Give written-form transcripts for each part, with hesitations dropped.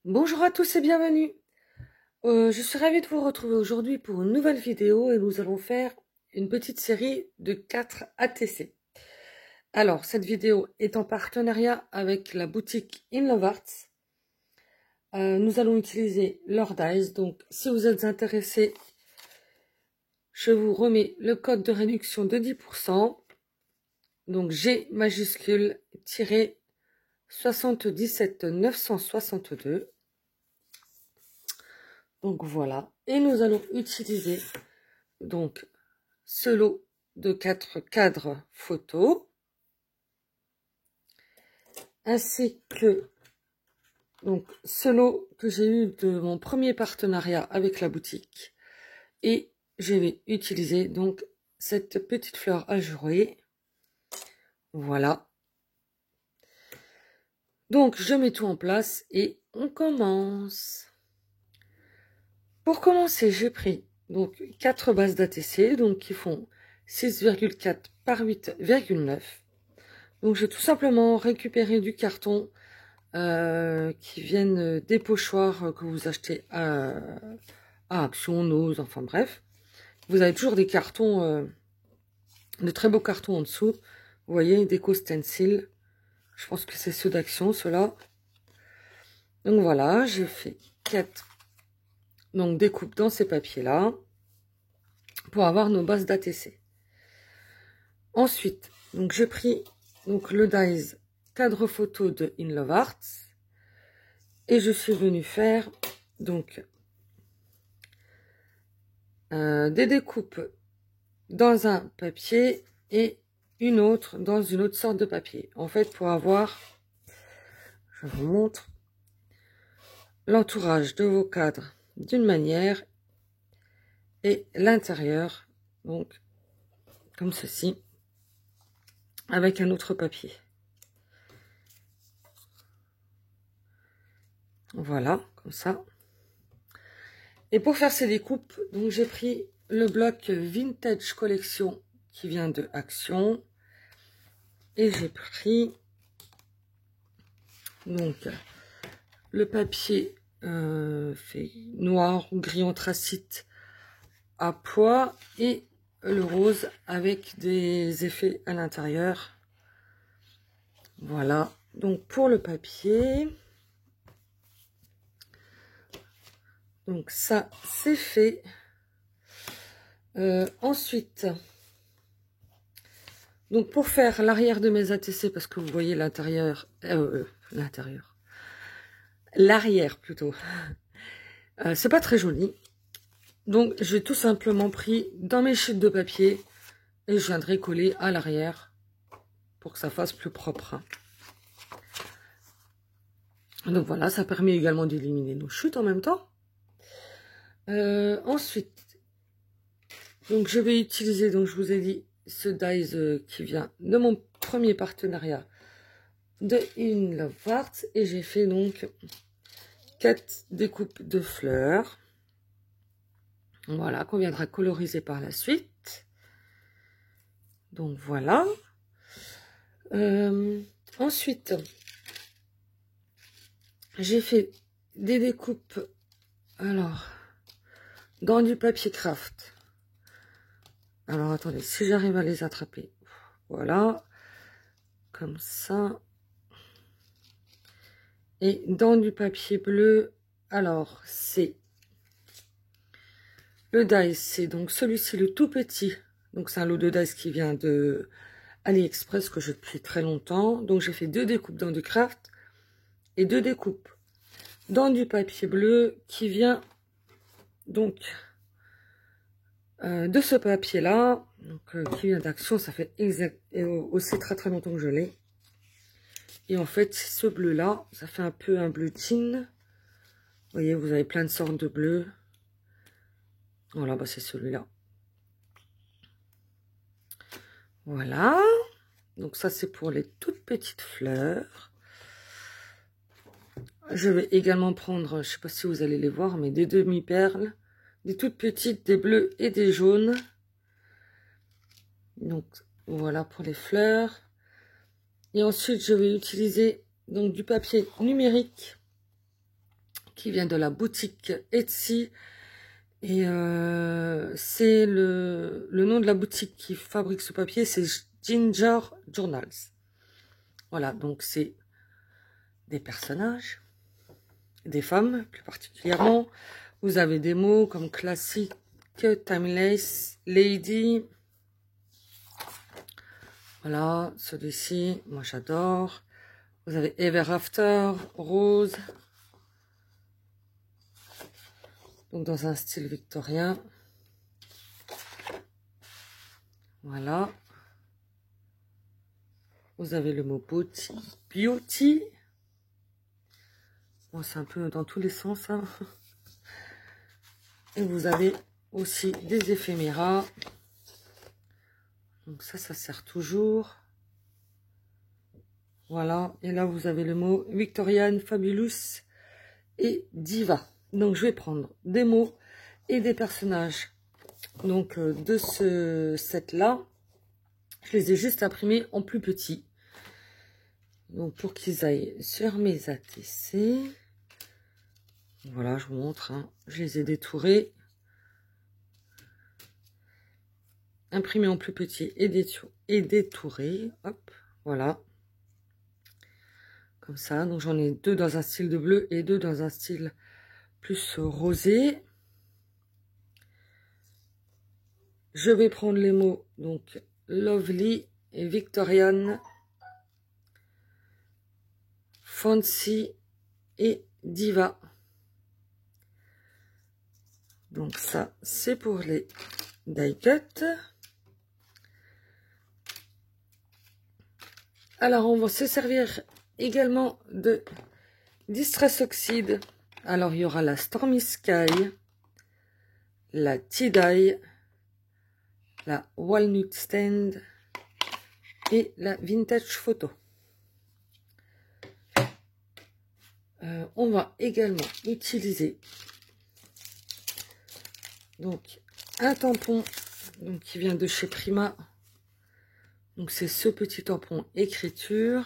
Bonjour à tous et bienvenue. Je suis ravie de vous retrouver aujourd'hui pour une nouvelle vidéo et nous allons faire une petite série de 4 ATC. Alors, cette vidéo est en partenariat avec la boutique In Love Arts. Nous allons utiliser leur dies, donc si vous êtes intéressé, je vous remets le code de réduction de 10%. Donc G majuscule tiré 77 962. Donc voilà, et nous allons utiliser donc ce lot de 4 cadres photos, ainsi que donc ce lot que j'ai eu de mon premier partenariat avec la boutique, et je vais utiliser donc cette petite fleur ajourée. Voilà. Donc je mets tout en place et on commence. Pour commencer, j'ai pris donc 4 bases d'ATC, donc qui font 6,4 par 8,9. Donc j'ai tout simplement récupéré du carton qui viennent des pochoirs que vous achetez à Action, Nose, enfin bref. Vous avez toujours des cartons, de très beaux cartons en dessous. Vous voyez, déco stencil. Je pense que c'est ceux d'Action, ceux-là. Donc voilà, j'ai fait 4 donc découpes dans ces papiers-là pour avoir nos bases d'ATC. Ensuite, donc j'ai pris donc le dies cadre photo de In Love Arts et je suis venue faire donc des découpes dans un papier et une autre dans une autre sorte de papier. En fait, pour avoir, je vous montre, l'entourage de vos cadres d'une manière et l'intérieur, donc comme ceci, avec un autre papier. Voilà, comme ça. Et pour faire ces découpes, donc j'ai pris le bloc Vintage Collection qui vient de Action. Et j'ai pris donc le papier fait noir ou gris anthracite à pois et le rose avec des effets à l'intérieur. Voilà, donc pour le papier, donc ça c'est fait. Ensuite, donc pour faire l'arrière de mes ATC, parce que vous voyez l'intérieur, l'arrière plutôt, c'est pas très joli. Donc j'ai tout simplement pris dans mes chutes de papier et je viendrai coller à l'arrière pour que ça fasse plus propre. Donc voilà, ça permet également d'éliminer nos chutes en même temps. Ensuite, donc je vais utiliser, donc je vous ai dit, ce dies qui vient de mon premier partenariat de In Love Arts et j'ai fait donc 4 découpes de fleurs. Voilà, qu'on viendra coloriser par la suite. Donc voilà. Ensuite, j'ai fait des découpes, alors, dans du papier craft. Alors, attendez, si j'arrive à les attraper. Voilà. Comme ça. Et dans du papier bleu, alors, c'est le dies, c'est donc celui-ci, le tout petit. Donc, c'est un lot de dies qui vient de AliExpress que j'ai depuis très longtemps. Donc, j'ai fait 2 découpes dans du craft et 2 découpes dans du papier bleu qui vient donc de ce papier là, donc qui vient d'Action. Ça fait aussi très longtemps que je l'ai. Et en fait, ce bleu là, ça fait un peu un bleu tin. Vous voyez, vous avez plein de sortes de bleus. Voilà, bah c'est celui-là. Voilà. Donc ça, c'est pour les toutes petites fleurs. Je vais également prendre, je sais pas si vous allez les voir, mais des demi-perles, des toutes petites, des bleus et des jaunes. Donc voilà pour les fleurs. Et ensuite, je vais utiliser donc du papier numérique qui vient de la boutique Etsy. Et c'est le nom de la boutique qui fabrique ce papier, c'est Ginger Journals. Voilà, donc c'est des personnages, des femmes plus particulièrement. Vous avez des mots comme classique, timeless, lady. Voilà, celui-ci, moi j'adore. Vous avez Ever After, rose. Donc dans un style victorien. Voilà. Vous avez le mot beauty. Beauty. Bon, c'est un peu dans tous les sens. Hein. Et vous avez aussi des éphéméras. Donc ça sert toujours. Voilà. Et là, vous avez le mot Victorian, Fabulous et Diva. Donc, je vais prendre des mots et des personnages. Donc, de ce set-là, je les ai juste imprimés en plus petit. Donc, pour qu'ils aillent sur mes ATC. Voilà, je vous montre. Hein. Je les ai détourés. Imprimés en plus petit et détourés. Hop, voilà. Comme ça. Donc, j'en ai deux dans un style de bleu et deux dans un style plus rosé. Je vais prendre les mots, donc, lovely et Victorian, fancy et diva. Donc ça, c'est pour les die cut. Alors, on va se servir également de Distress Oxide. Alors, il y aura la Stormy Sky, la Tie-Dye, la Walnut Stand et la Vintage Photo. On va également utiliser donc un tampon donc, qui vient de chez Prima. Donc c'est ce petit tampon écriture.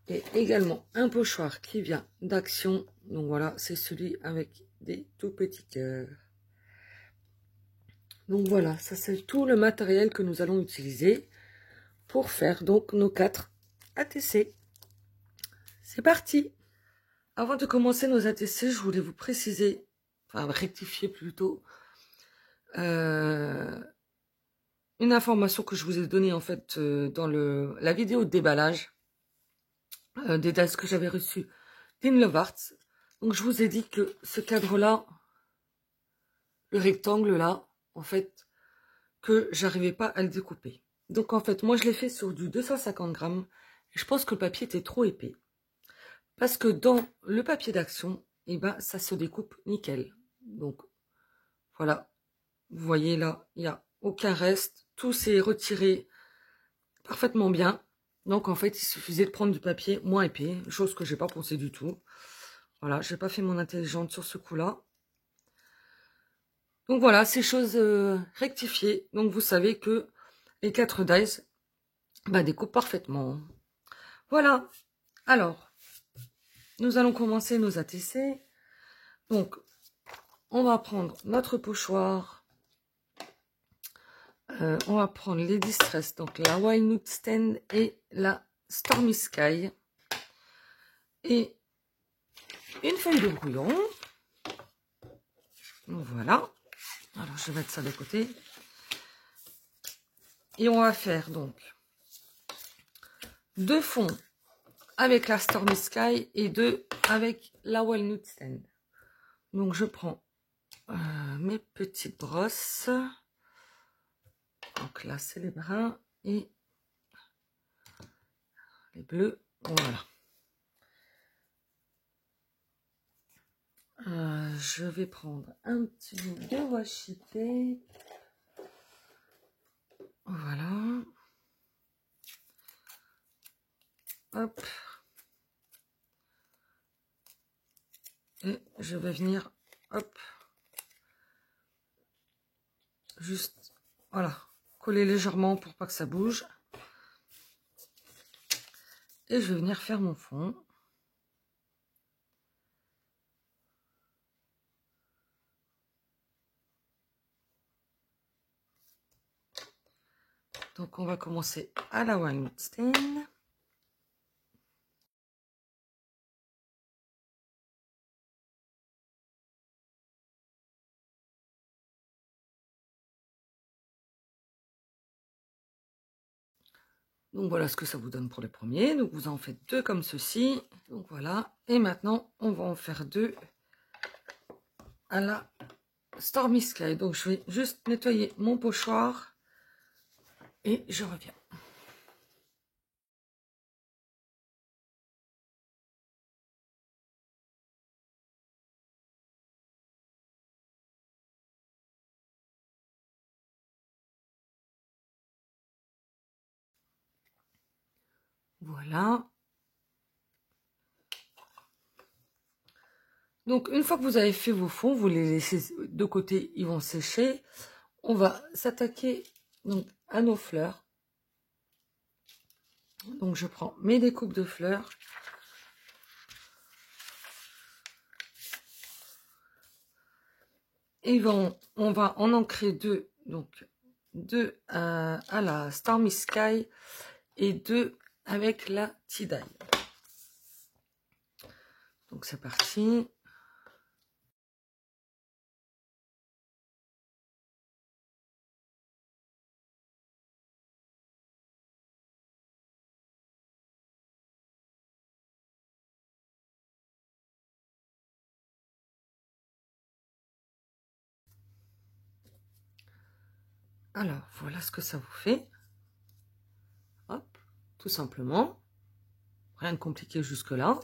Et également un pochoir qui vient d'Action. Donc voilà, c'est celui avec des tout petits cœurs. Donc voilà, ça c'est tout le matériel que nous allons utiliser pour faire donc nos 4 ATC. C'est parti! Avant de commencer nos ATC, je voulais vous préciser, enfin rectifier plutôt, une information que je vous ai donnée en fait dans la vidéo de déballage des dates que j'avais reçues d'Inlovarts. Donc je vous ai dit que ce cadre-là, le rectangle là, en fait, que j'arrivais pas à le découper. Donc en fait, moi je l'ai fait sur du 250 grammes et je pense que le papier était trop épais. Parce que dans le papier d'Action, eh ben, ça se découpe nickel. Donc, voilà. Vous voyez là, il n'y a aucun reste. Tout s'est retiré parfaitement bien. Donc, en fait, il suffisait de prendre du papier moins épais. Chose que j'ai pas pensé du tout. Voilà, j'ai pas fait mon intelligente sur ce coup-là. Donc, voilà, ces choses rectifiées. Donc, vous savez que les 4 dies bah, découpent parfaitement. Voilà. Alors, nous allons commencer nos ATC. Donc, on va prendre notre pochoir. On va prendre les Distress, donc la Walnut Stand et la Stormy Sky. Et une feuille de brouillon. Voilà. Alors, je vais mettre ça de côté. Et on va faire donc 2 fonds avec la Stormy Sky et 2 avec la Walnut Stand. Donc, je prends mes petites brosses. Donc là, c'est les bruns et les bleus. Voilà. Je vais prendre un petit bout de washi tape. Voilà. Hop. Et je vais venir, hop, juste, voilà, coller légèrement pour pas que ça bouge. Et je vais venir faire mon fond. Donc on va commencer à la Weinstein. Donc voilà ce que ça vous donne pour les premiers. Donc vous en faites 2 comme ceci. Donc voilà. Et maintenant, on va en faire 2 à la Stormy Sky. Donc je vais juste nettoyer mon pochoir et je reviens. Voilà. Donc une fois que vous avez fait vos fonds, vous les laissez de côté, ils vont sécher. On va s'attaquer donc à nos fleurs. Donc je prends mes découpes de fleurs. Et on va en ancrer 2. Donc 2 à la Stormy Sky et 2 avec la Tie-Dye. Donc c'est parti. Alors, voilà ce que ça vous fait. Hop, tout simplement. Rien de compliqué jusque-là.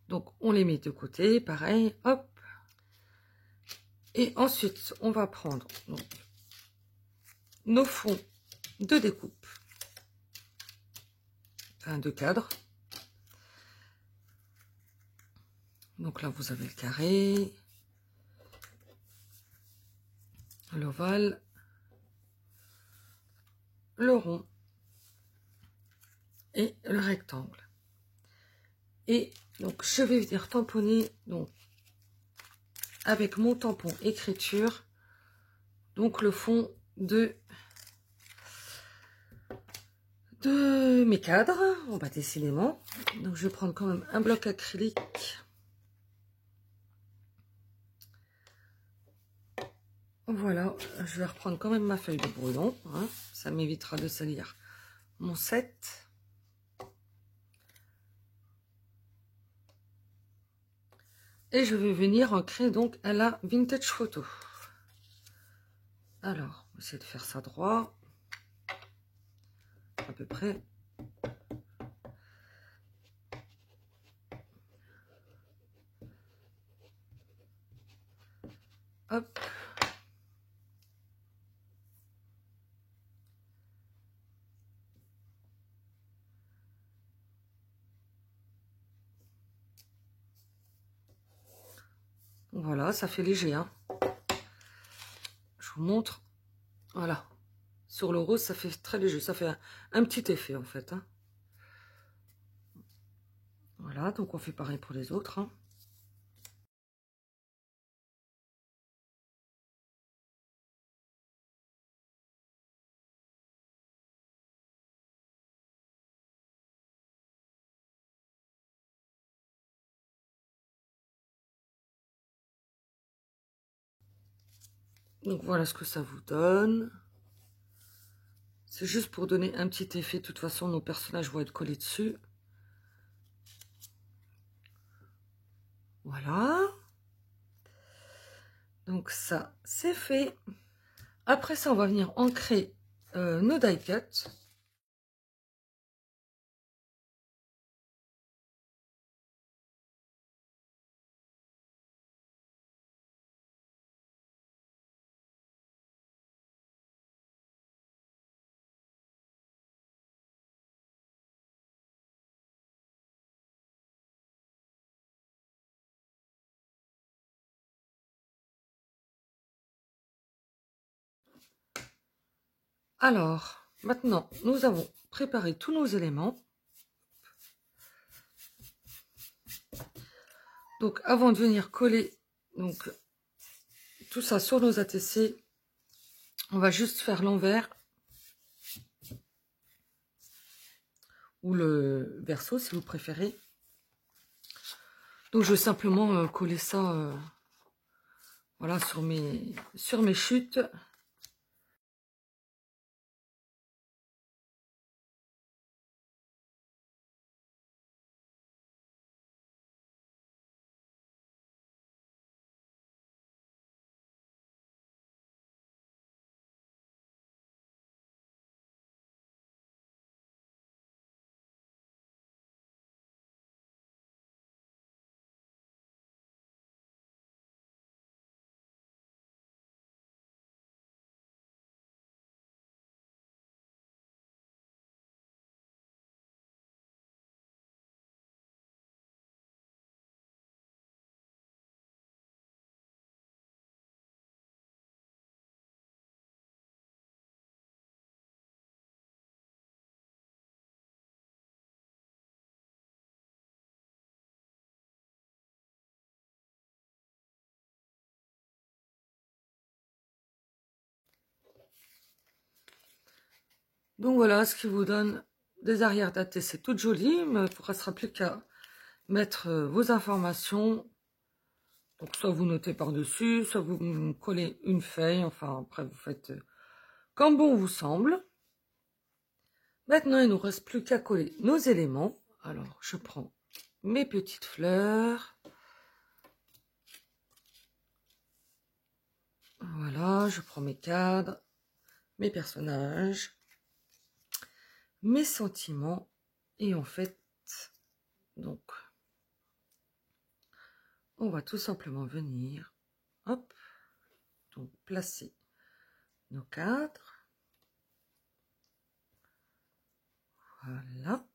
Donc, on les met de côté, pareil, hop. Et ensuite, on va prendre donc, nos fonds de découpe. Enfin, de cadre. Donc là, vous avez le carré, l'ovale, le rond et le rectangle. Et donc, je vais venir tamponner donc, avec mon tampon écriture, donc le fond de mes cadres. On va décidément. Donc, je vais prendre quand même un bloc acrylique. Voilà, je vais reprendre quand même ma feuille de brouillon. Hein. Ça m'évitera de salir mon set. Et je vais venir ancrer donc à la Vintage Photo. Alors, on va essayer de faire ça droit. À peu près. Hop. Voilà, ça fait léger. Hein. Je vous montre. Voilà. Sur le rose, ça fait très léger. Ça fait un petit effet, en fait. Hein. Voilà, donc on fait pareil pour les autres. Hein. Donc voilà ce que ça vous donne. C'est juste pour donner un petit effet. De toute façon, nos personnages vont être collés dessus. Voilà. Donc ça, c'est fait. Après ça, on va venir ancrer nos die cuts. Alors, maintenant, nous avons préparé tous nos éléments. Donc, avant de venir coller donc, tout ça sur nos ATC, On va juste faire l'envers ou le verso si vous préférez. Donc je vais simplement coller ça voilà, sur mes chutes. Donc voilà ce qui vous donne des arrières datées. C'est tout joli, mais il ne restera plus qu'à mettre vos informations. Donc soit vous notez par-dessus, soit vous collez une feuille. Enfin, après vous faites comme bon vous semble. Maintenant, il ne nous reste plus qu'à coller nos éléments. Alors, je prends mes petites fleurs. Voilà, je prends mes cadres, mes personnages, mes sentiments. Et en fait, donc, on va tout simplement venir, hop, donc placer nos cadres. Voilà.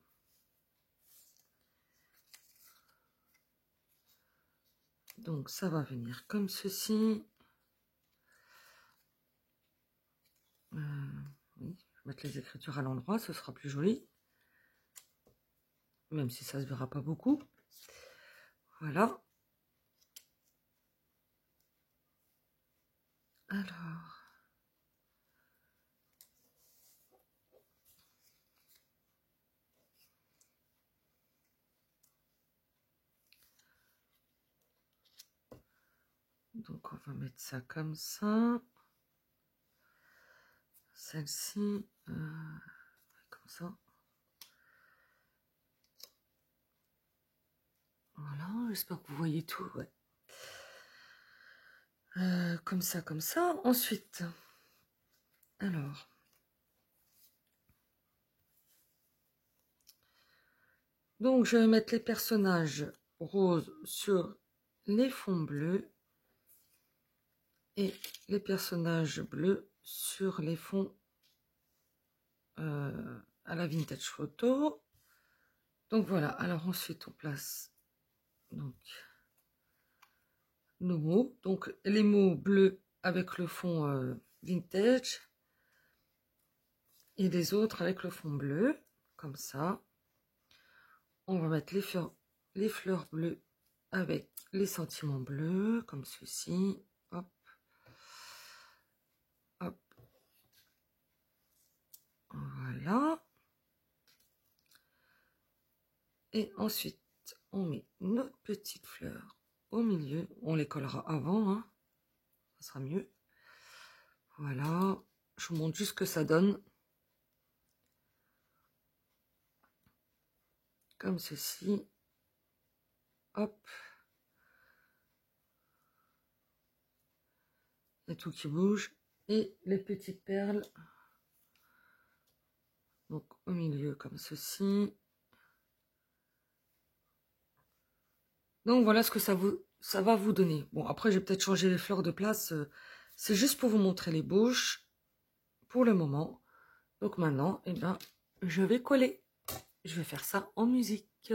Donc, ça va venir comme ceci. Oui, je vais mettre les écritures à l'endroit, ce sera plus joli. Même si ça ne se verra pas beaucoup. Voilà. Alors. Donc, on va mettre ça comme ça. Celle-ci, comme ça. Voilà, j'espère que vous voyez tout. Ouais. Comme ça, comme ça. Ensuite, alors, donc je vais mettre les personnages roses sur les fonds bleus et les personnages bleus sur les fonds à la vintage photo. Donc voilà, alors ensuite on place donc nos mots, donc les mots bleus avec le fond vintage et les autres avec le fond bleu, comme ça. On va mettre les fleurs bleues avec les sentiments bleus, comme ceci. Hop. Hop. Voilà. Et ensuite, on met nos petites fleurs au milieu. On les collera avant, hein. Ça sera mieux. Voilà. Je vous montre juste ce que ça donne. Comme ceci. Hop. Il y a tout qui bouge. Et les petites perles. Donc au milieu comme ceci. Donc voilà ce que ça va vous donner. Bon, après j'ai peut-être changé les fleurs de place. C'est juste pour vous montrer les bouches. Pour le moment. Donc maintenant, eh ben, je vais coller. Je vais faire ça en musique.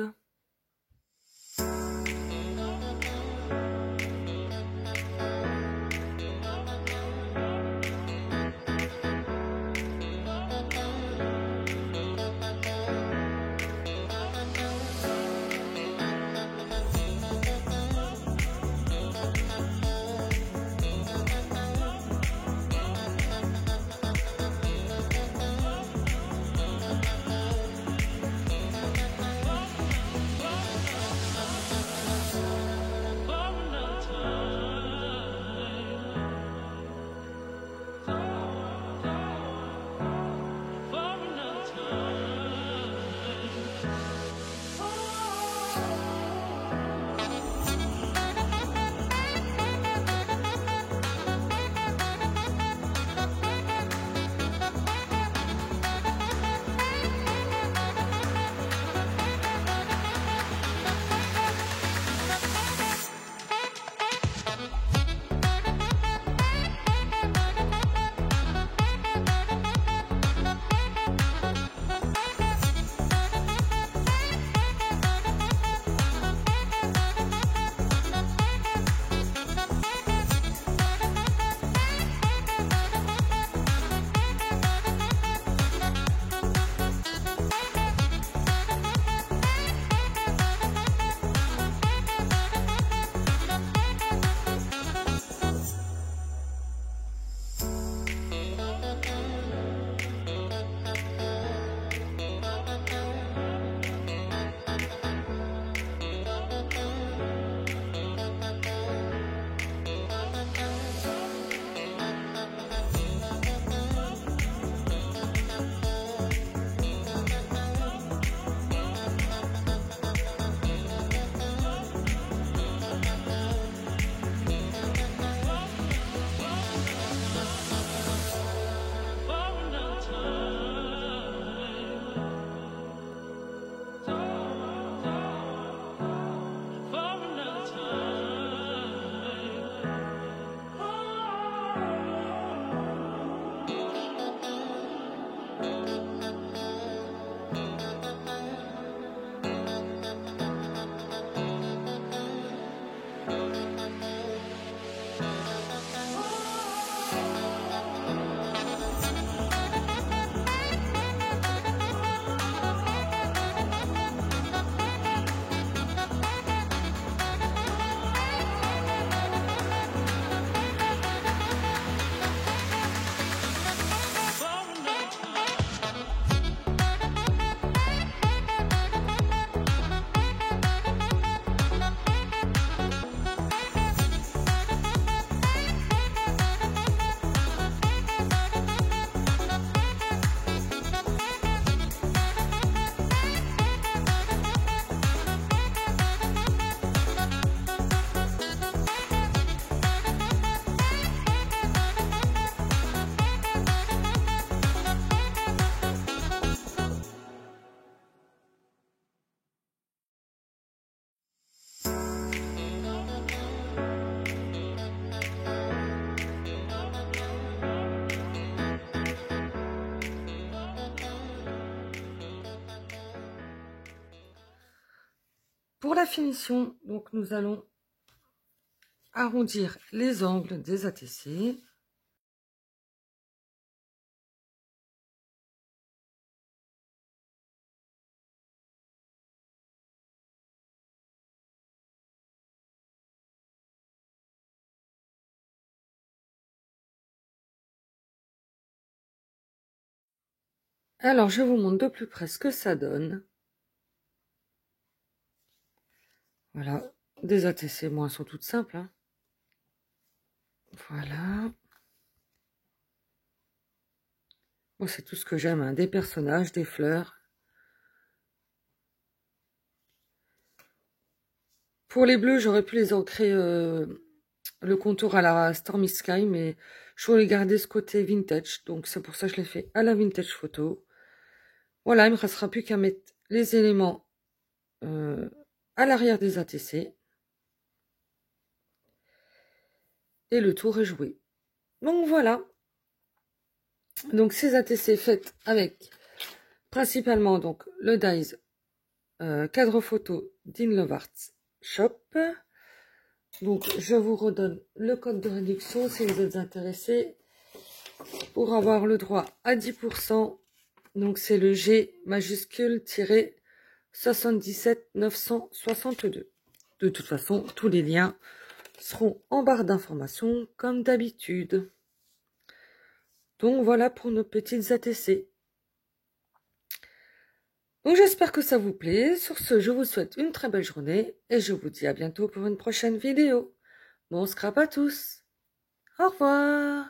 Pour la finition, donc nous allons arrondir les angles des ATC. Alors, je vous montre de plus près ce que ça donne. Voilà, des ATC, moi, elles sont toutes simples. Hein. Voilà. Moi, c'est tout ce que j'aime, hein. Des personnages, des fleurs. Pour les bleus, j'aurais pu les ancrer le contour à la Stormy Sky, mais je voulais garder ce côté vintage, donc c'est pour ça que je l'ai fait à la vintage photo. Voilà, il me restera plus qu'à mettre les éléments à l'arrière des ATC. Et le tour est joué. Donc voilà. Donc ces ATC faites avec principalement donc le Dies cadre photo d'Inlovart Shop. Donc je vous redonne le code de réduction si vous êtes intéressé pour avoir le droit à 10%. Donc c'est le G majuscule 77 962. De toute façon, tous les liens seront en barre d'informations comme d'habitude. Donc voilà pour nos petites ATC. Donc j'espère que ça vous plaît. Sur ce, je vous souhaite une très belle journée et je vous dis à bientôt pour une prochaine vidéo. Bon scrap à tous. Au revoir.